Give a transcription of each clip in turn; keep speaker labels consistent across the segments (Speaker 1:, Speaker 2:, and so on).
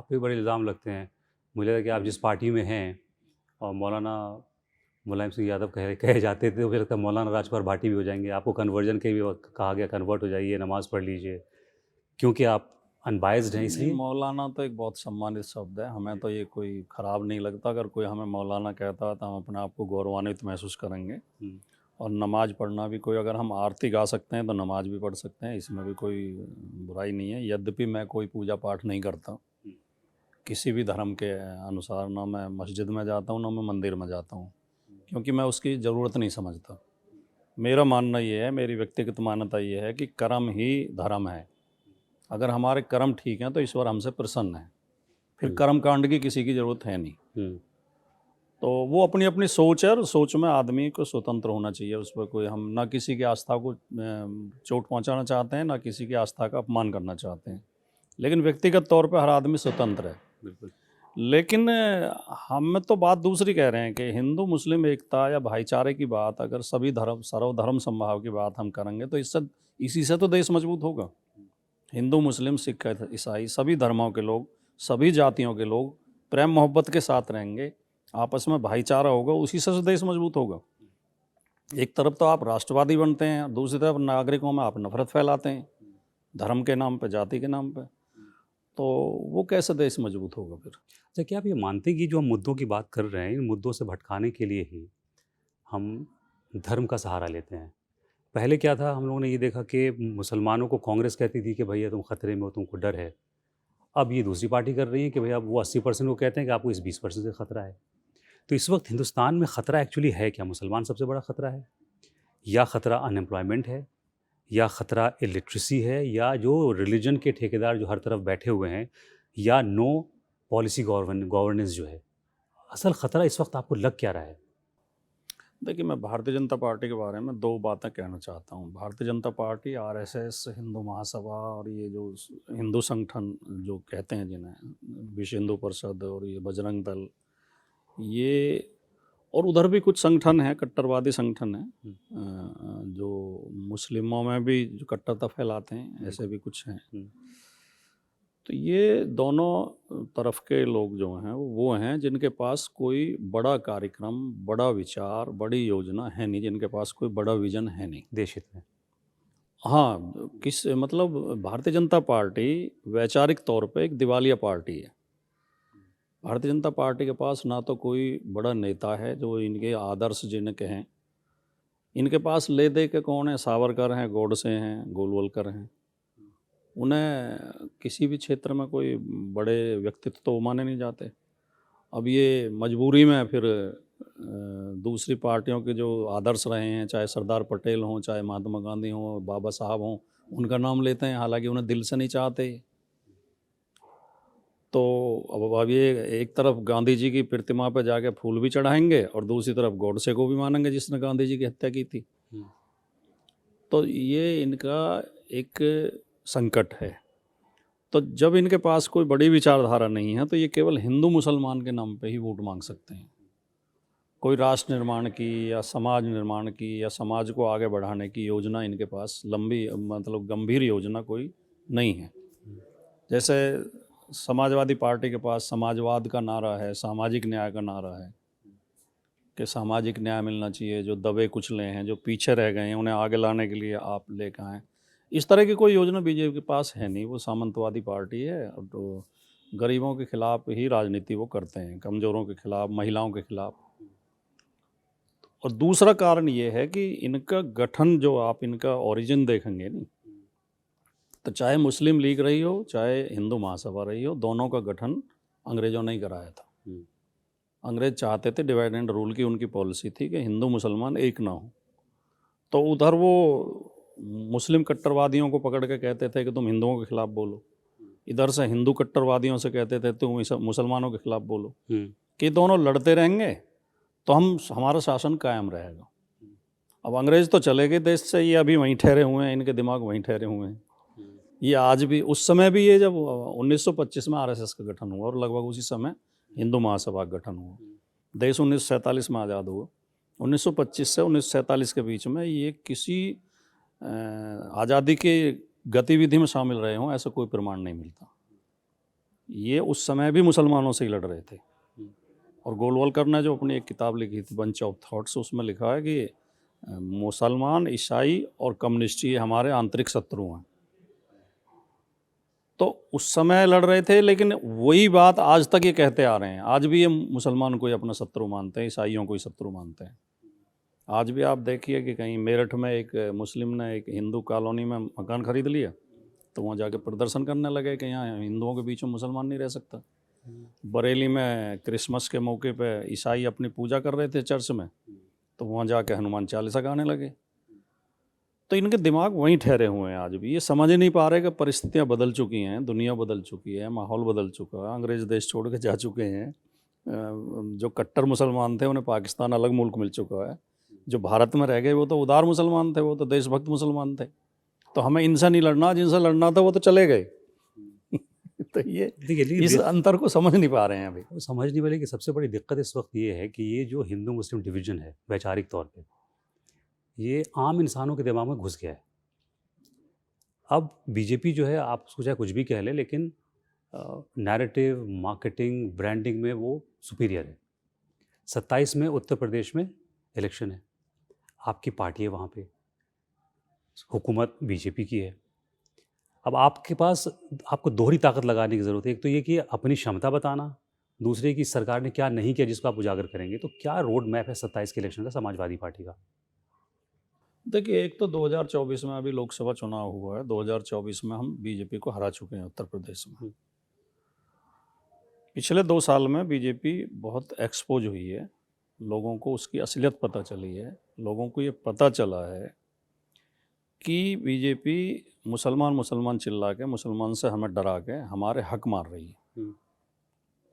Speaker 1: आप पे बड़े इल्ज़ाम लगते हैं। मुझे लगा कि आप जिस पार्टी में हैं और मौलाना मुलायम सिंह यादव कहे कहे जाते थे, तो मुझे लगता है मौलाना राजकुमार भाटी भी हो जाएँगे। आपको कन्वर्जन के भी वक़्त कहा गया, कन्वर्ट हो जाइए, नमाज़ पढ़ लीजिए, क्योंकि आप अनबायस्ड हैं
Speaker 2: नहीं,
Speaker 1: इसलिए?
Speaker 2: मौलाना तो एक बहुत सम्मानित शब्द है। हमें तो ये कोई ख़राब नहीं लगता। अगर कोई हमें मौलाना कहता है तो हम अपने आप को गौरवान्वित महसूस करेंगे।
Speaker 1: हुँ,
Speaker 2: और नमाज़ पढ़ना भी, कोई अगर हम आरती गा सकते हैं तो नमाज़ भी पढ़ सकते हैं, इसमें भी कोई बुराई नहीं है। यद्यपि मैं कोई पूजा पाठ नहीं करता
Speaker 1: हुँ,
Speaker 2: किसी भी धर्म के अनुसार, ना मैं मस्जिद में जाता हूँ ना मैं मंदिर में जाता हूँ, क्योंकि मैं उसकी ज़रूरत नहीं समझता। मेरा मानना ये है, मेरी व्यक्तिगत मान्यता ये है कि कर्म ही धर्म है। अगर हमारे कर्म ठीक हैं तो ईश्वर हमसे प्रसन्न है। फिर
Speaker 1: हुँ,
Speaker 2: कर्म कांड की किसी की ज़रूरत है नहीं।
Speaker 1: हुँ,
Speaker 2: तो वो अपनी अपनी सोच है, और सोच में आदमी को स्वतंत्र होना चाहिए। उस पर कोई, हम ना किसी की आस्था को चोट पहुंचाना चाहते हैं, ना किसी की आस्था का अपमान करना चाहते हैं। लेकिन व्यक्तिगत तौर पे हर आदमी स्वतंत्र है।
Speaker 1: बिल्कुल।
Speaker 2: लेकिन हम तो बात दूसरी कह रहे हैं कि हिंदू मुस्लिम एकता या भाईचारे की बात, अगर सभी धर्म सर्वधर्म समभाव की बात हम करेंगे तो इससे, इसी से तो देश मजबूत होगा। हिंदू मुस्लिम सिख ईसाई सभी धर्मों के लोग, सभी जातियों के लोग प्रेम मोहब्बत के साथ रहेंगे, आपस में भाईचारा होगा, उसी से तो देश मजबूत होगा। एक तरफ तो आप राष्ट्रवादी बनते हैं, दूसरी तरफ नागरिकों में आप नफरत फैलाते हैं, धर्म के नाम पे, जाति के नाम पे। तो वो कैसे देश मजबूत होगा फिर?
Speaker 1: अच्छा, क्या आप ये मानते हैं कि जो हम मुद्दों की बात कर रहे हैं, इन मुद्दों से भटकाने के लिए ही हम धर्म का सहारा लेते हैं? पहले क्या था, हम लोगों ने ये देखा कि मुसलमानों को कांग्रेस कहती थी कि भैया तुम खतरे में हो, तुमको डर है। अब ये दूसरी पार्टी कर रही है कि भैया वो 80% को कहते हैं कि आपको इस 20% से खतरा है। तो इस वक्त हिंदुस्तान में खतरा एक्चुअली है क्या? मुसलमान सबसे बड़ा खतरा है, या खतरा अनएम्प्लॉयमेंट है, या खतरा इलिटरेसी है, या जो रिलीजन के ठेकेदार जो हर तरफ बैठे हुए हैं, या नो पॉलिसी गवर्नेंस जो है? असल खतरा इस वक्त आपको लग क्या रहा है?
Speaker 2: देखिए, मैं भारतीय जनता पार्टी के बारे में दो बातें कहना चाहता हूँ। भारतीय जनता पार्टी, आरएसएस, हिंदू महासभा और ये जो हिंदू संगठन जो कहते हैं जिन्हें, विश्व हिंदू परिषद और ये बजरंग दल, ये और उधर भी कुछ संगठन हैं, कट्टरवादी संगठन हैं,
Speaker 1: हम्म,
Speaker 2: जो मुस्लिमों में भी जो कट्टरता फैलाते हैं, ऐसे
Speaker 1: बिल्कुल।
Speaker 2: भी कुछ हैं।
Speaker 1: हम्म,
Speaker 2: तो ये दोनों तरफ के लोग जो हैं वो हैं जिनके पास कोई बड़ा कार्यक्रम, बड़ा विचार, बड़ी योजना है नहीं, जिनके पास कोई बड़ा विजन है नहीं।
Speaker 1: देश हित में।
Speaker 2: हाँ, किस मतलब भारतीय जनता पार्टी वैचारिक तौर पे एक दिवालिया पार्टी है। भारतीय जनता पार्टी के पास ना तो कोई बड़ा नेता है जो इनके आदर्श जिनके हैं। इनके पास ले दे के कौन है? सावरकर हैं, गोडसे हैं, गोलवलकर हैं। उन्हें किसी भी क्षेत्र में कोई बड़े व्यक्तित्व तो माने नहीं जाते। अब ये मजबूरी में फिर दूसरी पार्टियों के जो आदर्श रहे हैं, चाहे सरदार पटेल हों, चाहे महात्मा गांधी हों, बाबा साहब हों, उनका नाम लेते हैं, हालांकि उन्हें दिल से नहीं चाहते। तो अब ये एक तरफ गांधी जी की प्रतिमा पर जाके फूल भी चढ़ाएंगे और दूसरी तरफ गोडसे को भी मानेंगे जिसने गांधी जी की हत्या की थी।
Speaker 1: हम्म,
Speaker 2: तो ये इनका एक संकट है। तो जब इनके पास कोई बड़ी विचारधारा नहीं है तो ये केवल हिंदू मुसलमान के नाम पे ही वोट मांग सकते हैं। कोई राष्ट्र निर्माण की या समाज निर्माण की या समाज को आगे बढ़ाने की योजना इनके पास लंबी, मतलब गंभीर योजना कोई नहीं है। जैसे समाजवादी पार्टी के पास समाजवाद का नारा है, सामाजिक न्याय का नारा है कि सामाजिक न्याय मिलना चाहिए, जो दबे कुचले हैं, जो पीछे रह गए हैं, उन्हें आगे लाने के लिए आप लेकर आएँ। इस तरह की कोई योजना बीजेपी के पास है नहीं। वो सामंतवादी पार्टी है और तो गरीबों के खिलाफ ही राजनीति वो करते हैं, कमज़ोरों के खिलाफ, महिलाओं के खिलाफ। और दूसरा कारण ये है कि इनका गठन, जो आप इनका ओरिजिन देखेंगे नहीं, तो चाहे मुस्लिम लीग रही हो, चाहे हिंदू महासभा रही हो, दोनों का गठन अंग्रेज़ों ने ही कराया था।
Speaker 1: हम्म,
Speaker 2: अंग्रेज चाहते थे, डिवाइड एंड रूल की उनकी पॉलिसी थी कि हिंदू मुसलमान एक ना हो। तो उधर वो मुस्लिम कट्टरवादियों को पकड़ के कहते थे कि तुम हिंदुओं के खिलाफ बोलो, इधर से हिंदू कट्टरवादियों से कहते थे तुम मुसलमानों के खिलाफ बोलो,
Speaker 1: हम्म,
Speaker 2: कि दोनों लड़ते रहेंगे तो हमारा शासन कायम रहेगा। अब अंग्रेज तो चले गए देश से, ये अभी वहीं ठहरे हुए हैं, इनके दिमाग वहीं ठहरे हुए हैं। ये आज भी, उस समय भी, ये जब 1925 में आरएसएस का गठन हुआ और लगभग उसी समय हिंदू महासभा का गठन हुआ, देश 1947 में आज़ाद हुआ। 1925 से 1947 के बीच में ये किसी आज़ादी के गतिविधि में शामिल रहे हों, ऐसा कोई प्रमाण नहीं मिलता। ये उस समय भी मुसलमानों से ही लड़ रहे थे। और गोलवलकर ने जो अपनी एक किताब लिखी थी बंच ऑफ थॉट्स, उसमें लिखा है कि मुसलमान, ईसाई और कम्युनिस्ट ये हमारे आंतरिक शत्रु हैं। तो उस समय लड़ रहे थे, लेकिन वही बात आज तक ये कहते आ रहे हैं। आज भी ये मुसलमान को ही अपना शत्रु मानते हैं, ईसाइयों को ही शत्रु मानते हैं। आज भी आप देखिए कि कहीं मेरठ में एक मुस्लिम ने एक हिंदू कॉलोनी में मकान खरीद लिया, तो वहाँ जाके प्रदर्शन करने लगे कि यहाँ हिंदुओं के बीच में मुसलमान नहीं रह सकता। बरेली में क्रिसमस के मौके पे ईसाई अपनी पूजा कर रहे थे चर्च में, तो वहाँ जाके हनुमान चालीसा गाने लगे। तो इनके दिमाग वहीं ठहरे हुए हैं आज भी। ये समझ ही नहीं पा रहे कि परिस्थितियाँ बदल चुकी हैं, दुनिया बदल चुकी है, माहौल बदल चुका है, अंग्रेज़ देश छोड़ के जा चुके हैं। जो कट्टर मुसलमान थे उन्हें पाकिस्तान अलग मुल्क मिल चुका है। जो भारत में रह गए वो तो उदार मुसलमान थे, वो तो देशभक्त मुसलमान थे। तो हमें इनसे नहीं लड़ना, जिनसे लड़ना था वो तो चले गए। तो ये
Speaker 1: देखिए, लेकिन
Speaker 2: इस अंतर को समझ नहीं पा रहे हैं अभी।
Speaker 1: वो समझ नहीं वाले कि सबसे बड़ी दिक्कत इस वक्त ये है कि ये जो हिंदू मुस्लिम डिवीजन है वैचारिक तौर पे, ये आम इंसानों के दिमाग में घुस गया है। अब बीजेपी जो है, आप उसको चाहे कुछ भी कह लें, लेकिन नैरेटिव, मार्केटिंग, ब्रांडिंग में वो सुपीरियर है। 27 में उत्तर प्रदेश में इलेक्शन है, आपकी पार्टी है वहाँ पे, हुकूमत बीजेपी की है। अब आपके पास आपको दोहरी ताकत लगाने की ज़रूरत है। एक तो ये कि अपनी क्षमता बताना, दूसरे की सरकार ने क्या नहीं किया जिसको आप उजागर करेंगे। तो क्या रोड मैप है 27 के इलेक्शन का समाजवादी पार्टी का?
Speaker 2: देखिए, एक तो 2024 में अभी लोकसभा चुनाव हुआ है। 2024 में हम बीजेपी को हरा चुके हैं उत्तर प्रदेश में। पिछले 2 साल में बीजेपी बहुत एक्सपोज हुई है, लोगों को उसकी असलियत पता चली है। लोगों को ये पता चला है कि बीजेपी मुसलमान चिल्ला के, मुसलमान से हमें डरा के हमारे हक मार रही है।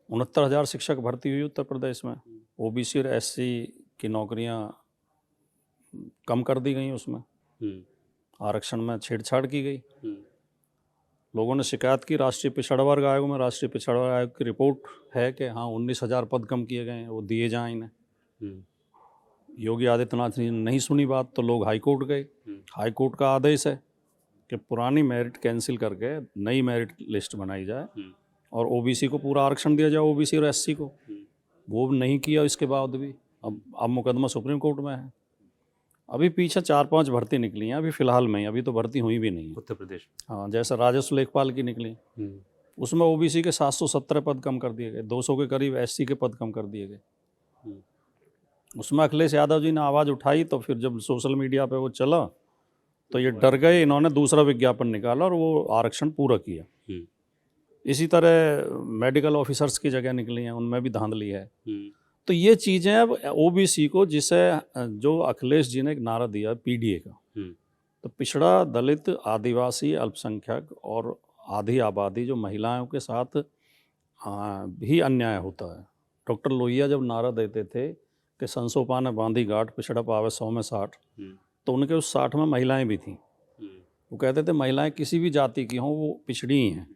Speaker 2: 69,000 शिक्षक भर्ती हुई उत्तर प्रदेश में। ओबीसी और एससी की नौकरियां कम कर दी गई, उसमें आरक्षण में छेड़छाड़ की गई। लोगों ने शिकायत की राष्ट्रीय पिछड़ा वर्ग आयोग में। राष्ट्रीय पिछड़ा वर्ग आयोग की रिपोर्ट है कि हाँ 19,000 पद कम किए गए हैं, वो दिए जाएं इन्हें। योगी आदित्यनाथ ने नहीं सुनी बात, तो लोग हाई कोर्ट गए। हाई कोर्ट का आदेश है कि पुरानी मेरिट कैंसिल करके नई मेरिट लिस्ट बनाई जाए और ओबीसी को पूरा आरक्षण दिया जाए, ओबीसी और एससी को। वो नहीं किया इसके बाद भी। अब मुकदमा सुप्रीम कोर्ट में है। अभी पीछे 4-5 भर्ती निकली हैं अभी फ़िलहाल में ही, अभी तो भर्ती हुई भी नहीं है
Speaker 1: उत्तर प्रदेश।
Speaker 2: हाँ, जैसे राजस्व लेखपाल की निकली, उसमें ओबीसी के 717 पद कम कर दिए गए, 200 के करीब एससी के पद कम कर दिए गए। उसमें अखिलेश यादव जी ने आवाज़ उठाई, तो फिर जब सोशल मीडिया पे वो चला तो ये डर गए, इन्होंने दूसरा विज्ञापन निकाला और वो आरक्षण पूरा किया। इसी तरह मेडिकल ऑफिसर्स की जगह निकली हैं, उनमें भी धांधली है। तो ये चीज़ें अब ओबीसी को, जिसे जो अखिलेश जी ने एक नारा दिया पीडीए का, तो पिछड़ा, दलित, आदिवासी, अल्पसंख्यक और आधी आबादी जो महिलाओं के साथ भी अन्याय होता है। डॉक्टर लोहिया जब नारा देते थे कि संसोपा ने बांधी गांठ, पिछड़ा पावे 100 में 60, तो उनके उस 60 में महिलाएं भी थीं। वो कहते थे महिलाएं किसी भी जाति की हों, वो पिछड़ी ही हैं,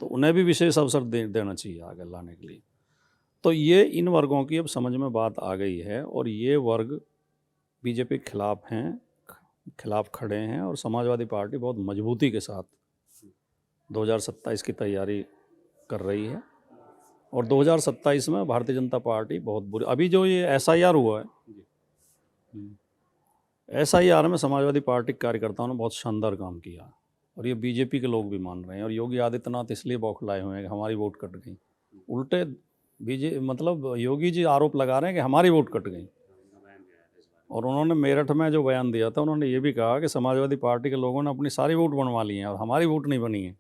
Speaker 2: तो उन्हें भी विशेष अवसर देना चाहिए आगे लाने के लिए। तो ये इन वर्गों की अब समझ में बात आ गई है और ये वर्ग बीजेपी के खिलाफ खड़े हैं और समाजवादी पार्टी बहुत मजबूती के साथ 2027 की तैयारी कर रही है। और 2027 में भारतीय जनता पार्टी बहुत बुरी, अभी जो ये एसआईआर हुआ है, एसआईआर में समाजवादी पार्टी के कार्यकर्ताओं ने बहुत शानदार काम किया और ये बीजेपी के लोग भी मान रहे हैं। और योगी आदित्यनाथ इसलिए बौखलाए हुए हैं कि हमारी वोट कट गई। उल्टे मतलब योगी जी आरोप लगा रहे हैं कि हमारी वोट कट गई। और उन्होंने मेरठ में जो बयान दिया था, उन्होंने ये भी कहा कि समाजवादी पार्टी के लोगों ने अपनी सारी वोट बनवा ली हैं और हमारी वोट नहीं बनी है।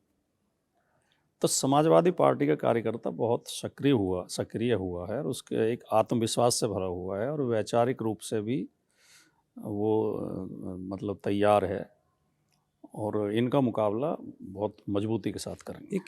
Speaker 2: तो समाजवादी पार्टी का कार्यकर्ता बहुत सक्रिय हुआ है और उसके एक आत्मविश्वास से भरा हुआ है और वैचारिक रूप से भी वो मतलब तैयार है और इनका मुकाबला बहुत मजबूती के साथ करेंगे।
Speaker 1: एक